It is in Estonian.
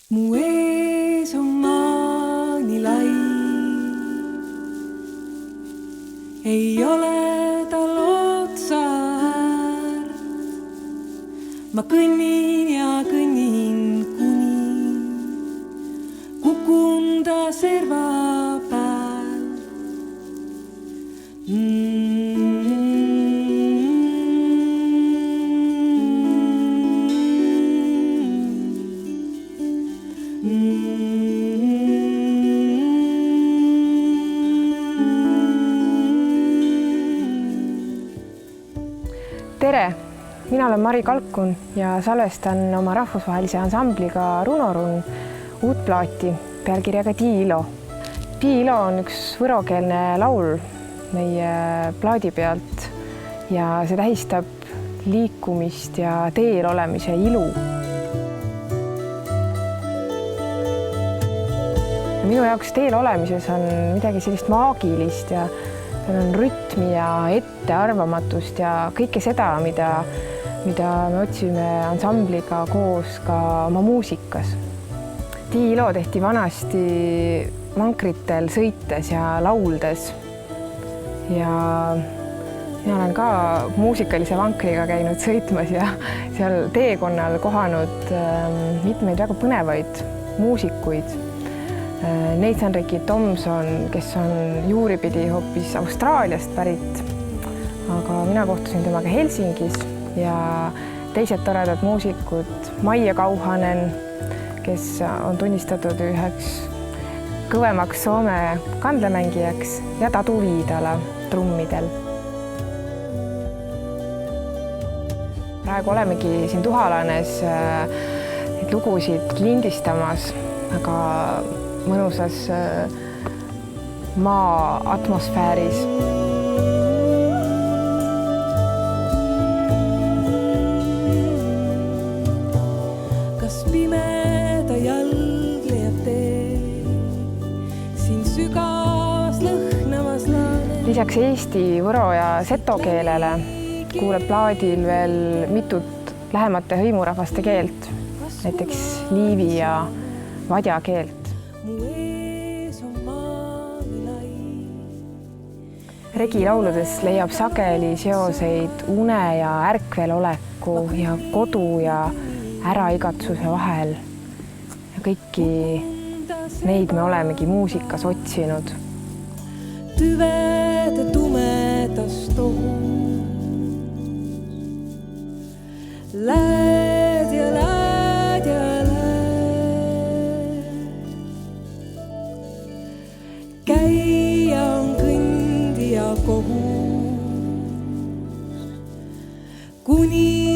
Mu ees on maa nii lai, ei ole tal otsad. Ma kõnnin ja kõnnin, kuni kukun ta serva peal. Tere! Mina olen Mari Kalkun ja salvestan oma rahvusvahelise ansambliga Runorun uut plaati pealkirjaga Tiilo. Tiilo on üks võrokeelne laul meie plaadi pealt ja see tähistab liikumist ja teel olemise ilu. Minu jaoks teel olemises on midagi sellist maagilist ja seal on rütmi ja ettearvamatust ja kõike seda, mida me otsime ansambliga koos ka oma muusikas. Tiilo tehti vanasti vankritel sõites ja lauldes. Ja mina olen ka muusikalise vankriga käinud sõitmas ja seal teekonnal kohanud mitmeid väga põnevaid muusikuid. Nathan Ricky Thompson, kes on juuripidi hoopis Austraaliast pärit, aga mina kohtusin temaga Helsingis ja teised toredad muusikud, Maie Kauhanen, kes on tunnistatud üheks kõvemaks Soome kandlemängijaks ja Tadu Viidala trummidel. Praegu olemegi siin Tuhalaanes neid lugusid lindistamas, aga mõnusas maa atmosfääris. Kas pimeda jalg leiab tee siin sügavas lõhnavas laanes? Lisaks eesti, võro ja seto keelele kuuleb plaadil veel mitut lähemate hõimurahvaste keelt, näiteks liivi ja vadja keelt. Regilauludes leiab sageli seoseid une ja ärkveloleku ja kodu ja äraigatsuse vahel. Ja kõiki neid me olemegi muusikas otsinud. Tüvede tumedast ohus lääd ja lääd ja lääd. Käia on kõndija kohus, kuni